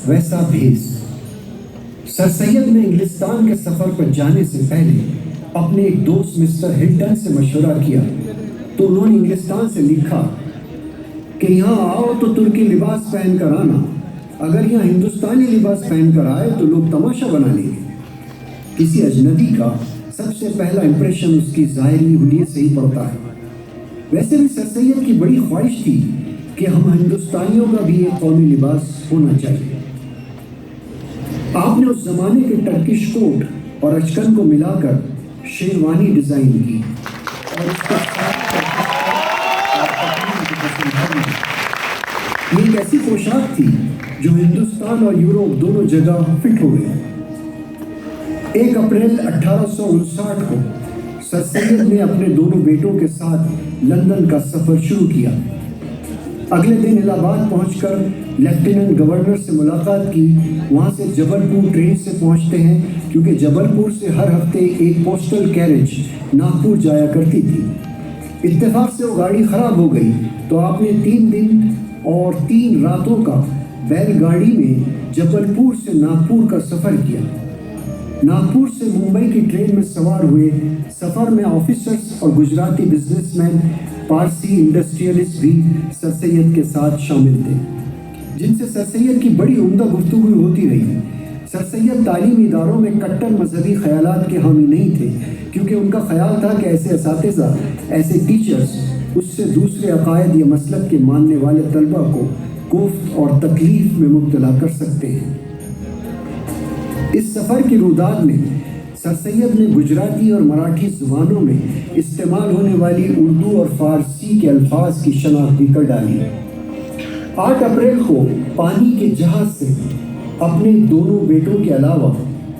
ویسا بھیس سر سید نے انگلستان کے سفر پر جانے سے پہلے اپنے ایک دوست مسٹر ہلٹن سے مشورہ کیا تو انہوں نے انگلستان سے لکھا کہ یہاں آؤ تو ترکی لباس پہن کر آنا، اگر یہاں ہندوستانی لباس پہن کر آئے تو لوگ تماشا بنا لیں گے۔ کسی اجنبی کا سب سے پہلا امپریشن اس کی ظاہری حلیت سے ہی پڑتا ہے۔ ویسے بھی سر سید کی بڑی خواہش تھی کہ ہم ہندوستانیوں کا بھی ایک قومی لباس ہونا چاہیے۔ آپ نے اس زمانے کے ٹرکش کوٹ اور اچکن کو ملا کر شیروانی ڈیزائن کی اور اس کے یہ ایک ایسی پوشاک تھی جو ہندوستان اور یوروپ دونوں جگہ فٹ ہو گئے۔ 1 اپریل 1859 کو سر سید نے اپنے دونوں بیٹوں کے ساتھ لندن کا سفر شروع کیا۔ اگلے دن الہ آباد پہنچ کر لیفٹیننٹ گورنر سے ملاقات کی۔ وہاں سے جبل پور ٹرین سے پہنچتے ہیں کیونکہ جبل پور سے ہر ہفتے ایک پوسٹل کیریج ناگپور جایا کرتی تھی۔ اتفاق سے وہ گاڑی خراب ہو گئی تو آپ نے 3 دن اور 3 راتوں کا بیل گاڑی میں جبل پور سے ناگپور کا سفر کیا۔ ناگپور سے ممبئی کی ٹرین میں سوار ہوئے۔ سفر میں آفیسرز اور گجراتی بزنس مین، پارسی انڈسٹریلسٹ بھی سر سید کے ساتھ شامل تھے، جن سے سر سید کی بڑی عمدہ گفتگو ہوتی رہی۔ سر سید تعلیمی اداروں میں کٹر مذہبی خیالات کے حامی نہیں تھے، کیونکہ ان کا خیال تھا کہ ایسے اساتذہ، ایسے ٹیچرز اس سے دوسرے عقائد یا مسلک کے ماننے والے طلبہ کو کوفت اور تکلیف میں مبتلا کر سکتے ہیں۔ اس سفر کی روداد میں سر سید نے گجراتی اور مراٹھی زبانوں میں استعمال ہونے والی اردو اور فارسی کے الفاظ کی شناخت بھی کر ڈالی۔ 8 اپریل کو پانی کے جہاز سے اپنے دونوں بیٹوں کے علاوہ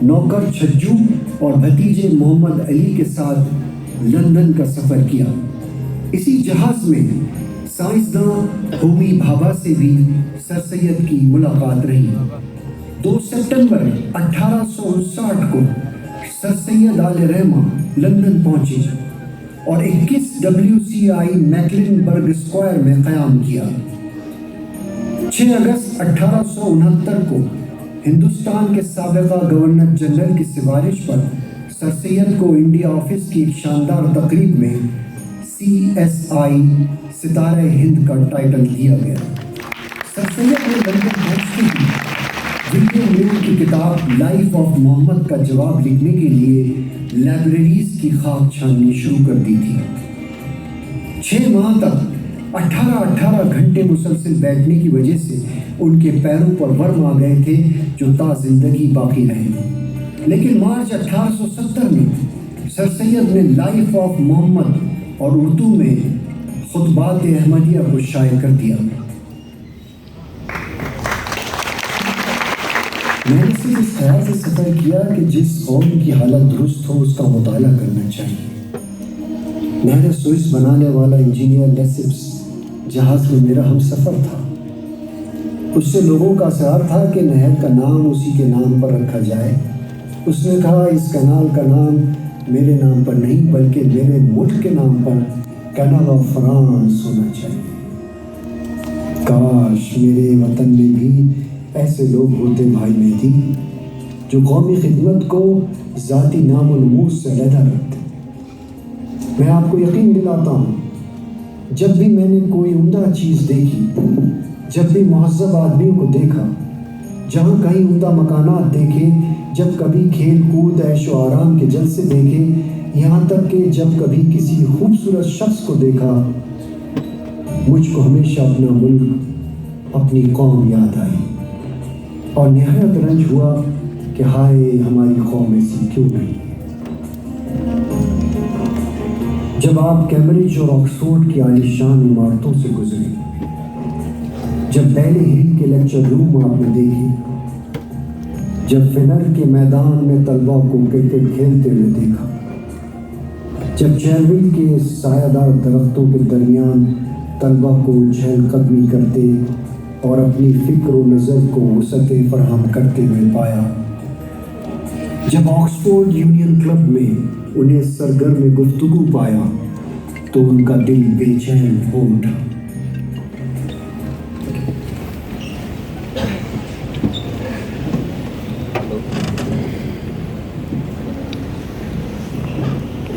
نوکر چھجو اور بھتیجے محمد علی کے ساتھ لندن کا سفر کیا۔ اسی جہاز میں سائنسداں ہومی بھابھا سے بھی سر سید کی ملاقات رہی۔ 2 ستمبر 1859 کو سر سید آل رحمہ لندن پہنچے اور 21 WCI میکلن برگ اسکوائر میں قیام کیا۔ 6 اگست 1869 کو ہندوستان کے سابقہ گورنر جنرل کی سفارش پر سر سید کو انڈیا آفس کی ایک شاندار تقریب میں CSI ستارہ ہند کا ٹائٹل دیا گیا۔ سر سید نے لندن پہنچتے ہی ولیم میل کی کتاب لائف آف محمد کا جواب لکھنے کے لیے لائبریریز کی خاک چھاننی شروع کر دی تھی۔ 6 ماہ تک 18 گھنٹے مسلسل بیٹھنے کی وجہ سے ان کے پیروں پر ورم آ گئے تھے جو تا زندگی باقی رہے۔ لیکن مارچ 1870 میں سر سید نے لائف آف محمد اور اردو میں خطبات احمدیہ کو شائع کر دیا۔ میں نے صرف اس خیال سے سفر کیا کہ جس قوم کی حالت درست ہو اس کا مطالعہ کرنا چاہیے۔ نہر سوئس بنانے والا انجینئر لیسپس جہاز میں میرا ہم سفر تھا۔ اس سے لوگوں کا اصرار تھا کہ نہر کا نام اسی کے نام پر رکھا جائے۔ اس نے کہا اس کنال کا نام میرے نام پر نہیں بلکہ میرے ملک کے نام پر کینال آف فرانس ہونا چاہیے۔ کاش میرے وطن میں بھی ایسے لوگ ہوتے بھائی مہدی، جو قومی خدمت کو ذاتی نام و نموز سے علیحدہ رکھتے۔ میں آپ کو یقین دلاتا ہوں، جب بھی میں نے کوئی عمدہ چیز دیکھی، جب بھی مہذب آدمیوں کو دیکھا، جہاں کہیں عمدہ مکانات دیکھے، جب کبھی کھیل کود عیش و آرام کے جلسے دیکھے، یہاں تک کہ جب کبھی کسی خوبصورت شخص کو دیکھا، مجھ کو ہمیشہ اپنا ملک، اپنی قوم یاد آئی اور نہایت رنج ہوا کہ ہائے ہماری قوم ایسی کیوں نہیں۔ جب آپ کیمبرج اور آکسفورڈ کی عالیشان عمارتوں سے گزرے، جب بیلے ہل کے لیکچر روم آپ نے دیکھے، جب فنر کے میدان میں طلبہ کو کرکٹ کھیلتے ہوئے دیکھا، جب چیرول کے سایہ دار درختوں کے درمیان طلبہ کو چہل قدمی کرتے اور اپنی فکر و نظر کو وسعت فراہم کرتے ہوئے پایا، جب آکسفورڈ یونین کلب میں انہیں سرگرم گفتگو پایا تو ان کا دل بے چین ہو اٹھا۔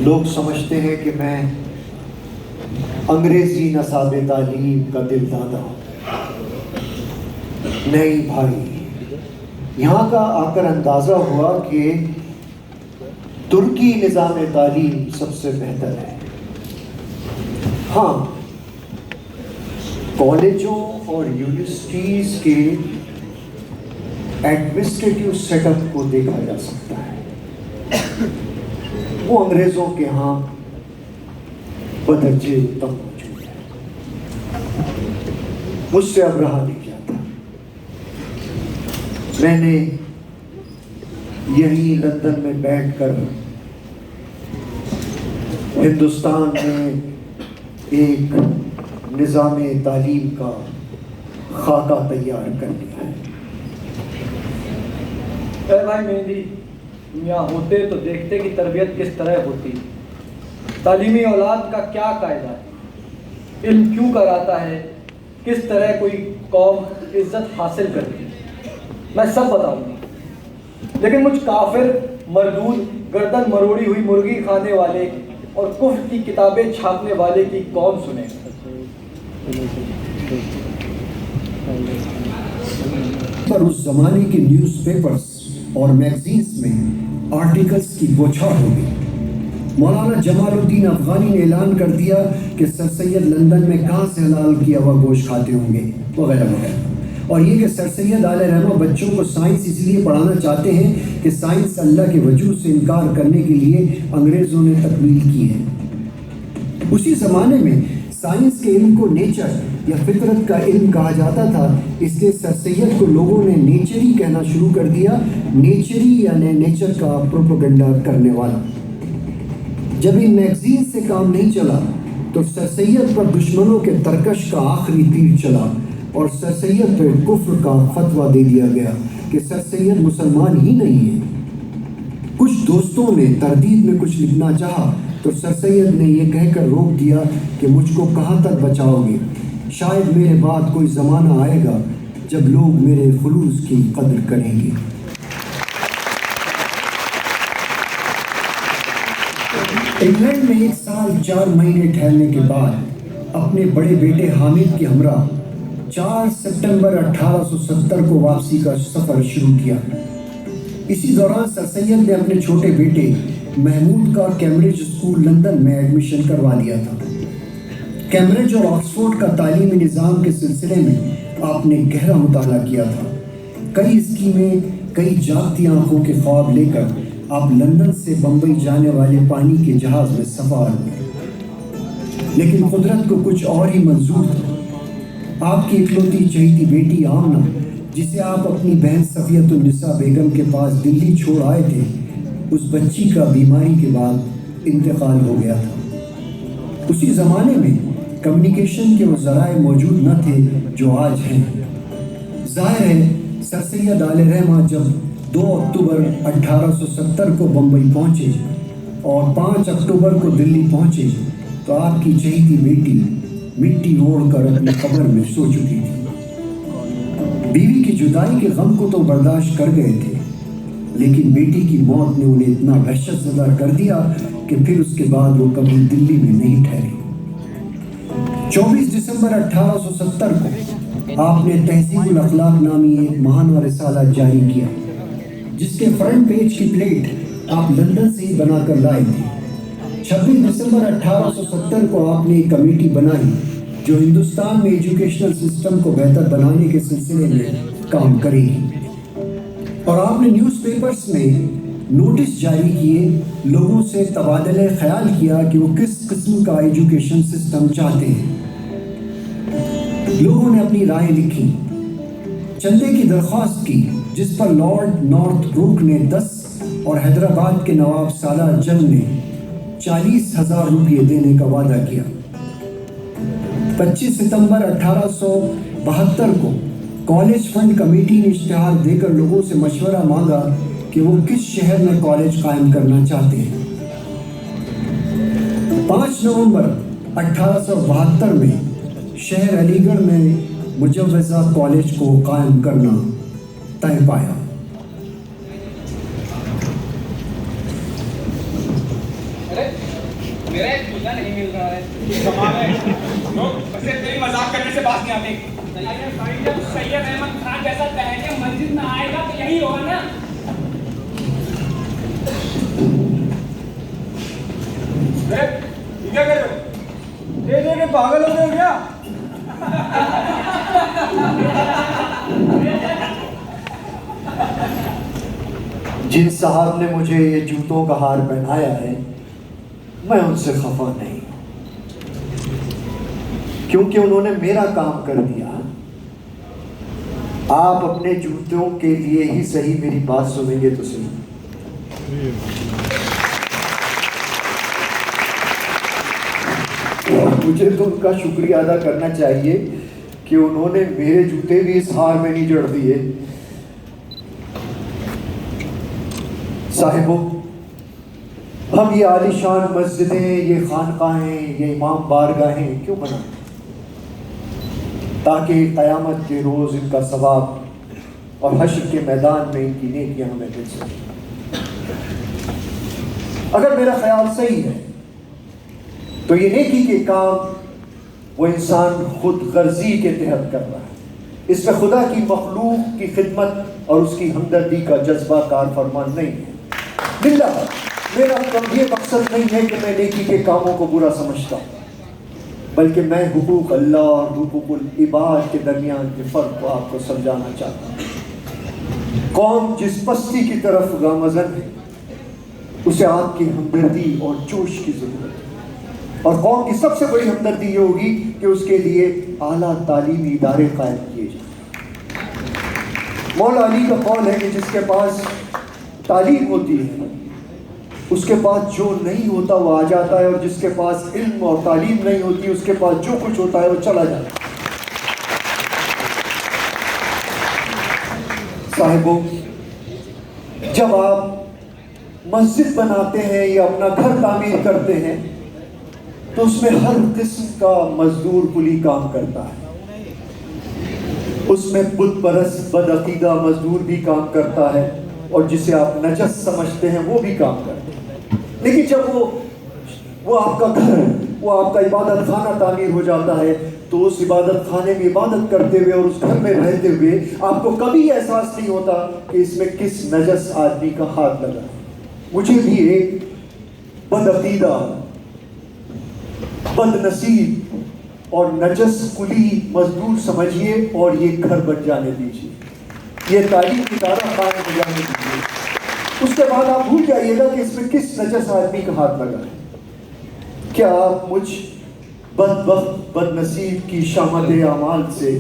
لوگ سمجھتے ہیں کہ میں انگریزی نصاب تعلیم کا دل دادا ہوں۔ نہیں بھائی، یہاں کا آ کر اندازہ ہوا کہ ترکی نظام تعلیم سب سے بہتر ہے۔ ہاں، کالجوں اور یونیورسٹیز کے ایڈمنسٹریٹو سیٹ اپ کو دیکھا جا سکتا ہے، وہ انگریزوں کے ہاں بدرجے اتم موجود ہے۔ مجھ سے اب رہا نہیں جاتا، میں نے یہی لندن میں بیٹھ کر ہندوستان میں ایک نظام تعلیم کا خاکہ تیار کر لیا ہے۔ اے بھائی مہندی، یہاں ہوتے تو دیکھتے کہ تربیت کس طرح ہوتی، تعلیمی اولاد کا کیا قاعدہ ہے، علم کیوں کراتا ہے، کس طرح کوئی قوم عزت حاصل کرتی، میں سب بتاؤں گا۔ لیکن مجھ کافر، مردود، گردن مروڑی ہوئی مرغی کھانے والے اور کفر کی کتابیں چھاپنے والے کی کون سنے؟ پر اس زمانے کے نیوز پیپرز اور میگزینز میں آرٹیکلز کی بوچھار ہو گئی۔ مولانا جمال الدین افغانی نے اعلان کر دیا کہ سر سید لندن میں کہاں سے حلال کیا ہوا گوشت کھاتے ہوں گے، وغیرہ وغیرہ، اور یہ کہ سر سید علیہ رحمہ بچوں کو سائنس اس لیے پڑھانا چاہتے ہیں کہ سائنس اللہ کے وجود سے انکار کرنے کے لیے انگریزوں نے تکمیل کی ہے۔ اسی زمانے میں سائنس کے علم کو نیچر یا فطرت کا علم کہا جاتا تھا، اس لیے سر سید کو لوگوں نے نیچری کہنا شروع کر دیا، نیچری یعنی نیچر کا پروپیگنڈا کرنے والا۔ جب ان میگزین سے کام نہیں چلا تو سر سید پر دشمنوں کے ترکش کا آخری تیر چلا اور سر سید پہ کفر کا فتویٰ دے دیا گیا کہ سر سید مسلمان ہی نہیں ہے۔ کچھ دوستوں نے تردید میں کچھ لکھنا چاہا تو سر سید نے یہ کہہ کر روک دیا کہ مجھ کو کہاں تک بچاؤ گے، شاید میرے بعد کوئی زمانہ آئے گا جب لوگ میرے خلوص کی قدر کریں گے۔ انگلینڈ میں 1 سال 4 مہینے ٹھہرنے کے بعد اپنے بڑے بیٹے حامد کے ہمراہ 4 سپٹمبر 1870 کو واپسی کا سفر شروع کیا۔ اسی دوران سر سید نے اپنے چھوٹے بیٹے محمود کا کیمبرج اسکول لندن میں ایڈمیشن کروا دیا تھا۔ کیمبرج اور آکسفورڈ کا تعلیمی نظام کے سلسلے میں آپ نے گہرا مطالعہ کیا تھا۔ کئی اسکیمیں، کئی جاگتی آنکھوں کے خواب لے کر آپ لندن سے بمبئی جانے والے پانی کے جہاز میں سوار ہوئے، لیکن قدرت کو کچھ اور ہی منظور تھا۔ آپ کی اکلوتی چہیتی بیٹی آمنہ، جسے آپ اپنی بہن صفیت النساء بیگم کے پاس دلی چھوڑ آئے تھے، اس بچی کا بیماری کے بعد انتقال ہو گیا تھا۔ اسی زمانے میں کمیونیکیشن کے وہ ذرائع موجود نہ تھے جو آج ہیں۔ ظاہر ہے سر سید علیہ رحمہ جب 2 اکتوبر 1870 کو بمبئی پہنچے اور 5 اکتوبر کو دلی پہنچے تو آپ کی چہیتی بیٹی مٹی اوڑھ کر اپنی قبر میں سو چکی تھی۔ بیوی کی جدائی کے غم کو تو برداشت کر گئے تھے، لیکن بیٹی کی موت نے انہیں اتنا وحشت زدہ کر دیا کہ پھر اس کے بعد وہ کبھی دلی میں نہیں ٹھہرے۔ 24 دسمبر 1870 کو آپ نے تہذیب الاخلاق نامی ایک ماہانہ رسالہ جاری کیا، جس کے فرنٹ پیج کی پلیٹ آپ لندن سے ہی بنا کر لائے تھے۔ 26 دسمبر 1870 کو آپ نے ایک کمیٹی بنائی جو ہندوستان میں ایجوکیشنل سسٹم کو بہتر بنانے کے سلسلے میں کام کرے گی، اور آپ نے نیوز پیپرز میں نوٹس جاری کیے، لوگوں سے تبادلہ خیال کیا کہ وہ کس قسم کا ایجوکیشن سسٹم چاہتے ہیں۔ لوگوں نے اپنی رائے لکھی، چندے کی درخواست کی، جس پر لارڈ نارتھ بروک نے 10 اور حیدرآباد کے نواب سالار جنگ نے 40,000 روپے دینے کا وعدہ کیا۔ 25 ستمبر 1872 کو کالج فنڈ کمیٹی نے اشتہار دے کر لوگوں سے مشورہ مانگا کہ وہ کس شہر میں کالج قائم کرنا چاہتے ہیں۔ 5 نومبر 1872 میں شہر علی گڑھ میں مجوزہ کالج کو قائم کرنا طے پایا۔ میرا ایک جوتا نہیں مل رہا ہے، کمال ہے، بس تیری مذاق کرنے سے بات نہیں آتی۔ ارے بھائی جب سید احمد خان جیسا تہجہ مسجد میں آئے گا تو یہی ہوگا نا۔ یہ کیا کر رہے ہو؟ دے دے کے پاگل ہو گئے ہو کیا؟ جن صاحب نے مجھے یہ جوتوں کا ہار پہنایا ہے میں ان سے خفا نہیں، کیونکہ انہوں نے میرا کام کر دیا۔ آپ اپنے جوتوں کے لیے ہی صحیح میری بات سنیں گے تو صحیح۔ مجھے تو ان کا شکریہ ادا کرنا چاہیے کہ انہوں نے میرے جوتے بھی اس ہار میں نہیں جڑ دیے۔ صاحبوں، ہم یہ عالیشان مسجدیں، یہ خانقاہیں، یہ امام بارگاہیں کیوں بنائیں؟ تاکہ قیامت کے روز ان کا ثواب اور حشر کے میدان میں ان کی نیکیاں ہمیں مل سکیں۔ اگر میرا خیال صحیح ہے تو یہ نیکی کے کام وہ انسان خود غرضی کے تحت کر رہا ہے، اس میں خدا کی مخلوق کی خدمت اور اس کی ہمدردی کا جذبہ کار فرمان نہیں ہے۔ باللہ میرا یہ مقصد نہیں ہے کہ میں نیکی کے کاموں کو برا سمجھتا ہوں، بلکہ میں حقوق اللہ اور حقوق العباد کے درمیان کے فرق کو آپ کو سمجھانا چاہتا ہوں۔ قوم جس پستی کی طرف گامزن ہے اسے آپ کی ہمدردی اور جوش کی ضرورت ہے، اور قوم کی سب سے بڑی ہمدردی یہ ہوگی کہ اس کے لیے اعلیٰ تعلیمی ادارے قائم کیے جائیں۔ مولا علی کا قول ہے کہ جس کے پاس تعلیم ہوتی ہے اس کے پاس جو نہیں ہوتا وہ آ جاتا ہے، اور جس کے پاس علم اور تعلیم نہیں ہوتی اس کے پاس جو کچھ ہوتا ہے وہ چلا جاتا ہے۔ صاحبوں، جب آپ مسجد بناتے ہیں یا اپنا گھر تعمیر کرتے ہیں تو اس میں ہر قسم کا مزدور کلی کام کرتا ہے۔ اس میں بت پرست بدعقیدہ مزدور بھی کام کرتا ہے، اور جسے آپ نجس سمجھتے ہیں وہ بھی کام کرتے ہیں۔ لیکن جب وہ آپ کا گھر، وہ آپ کا عبادت خانہ تعمیر ہو جاتا ہے تو اس عبادت خانے میں عبادت کرتے ہوئے اور اس گھر میں رہتے ہوئے آپ کو کبھی احساس نہیں ہوتا کہ اس میں کس نجس آدمی کا ہاتھ لگا۔ مجھے بھی ایک بدعقیدہ، بد نصیب اور نجس کلی مزدور سمجھیے اور یہ گھر بن جانے دیجیے، یہ تعلیم ادارہ قائم ہو جانے دیجیے۔ اس کے بعد آپ بھول جائیے گا کہ اس میں کس نجس آدمی کا ہاتھ لگا ہے۔ کیا آپ مجھ بدبخت بد نصیب کی شامت اعمال سے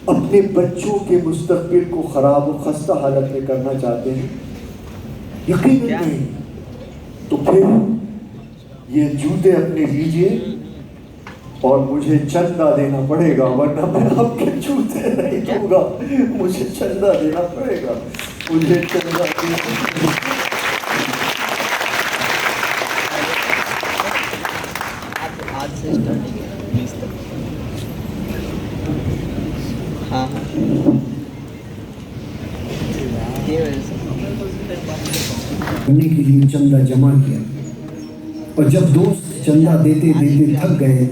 اپنے بچوں کے مستقبل کو خراب و خستہ حالت میں کرنا چاہتے ہیں؟ یقیناً نہیں۔ تو پھر یہ جوتے اپنے لیجئے اور مجھے چندہ دینا پڑے گا، ورنہ میں آپ کے جوتے نہیں دوں گا، مجھے چندہ دینا پڑے گا، مجھے چندہ دینا پڑے گا۔ آج سے اسٹارٹنگ ہے 20 تک۔ ہاں یہ وجہ سے کرنے کے لیے چندہ جمع کیا، اور جب دوست چندہ دیتے دیتے تھک گئے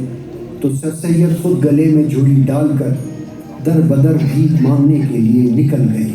تو سر سید خود گلے میں جھولی ڈال کر در بدر بھیک مانگنے کے لیے نکل گئے۔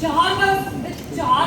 4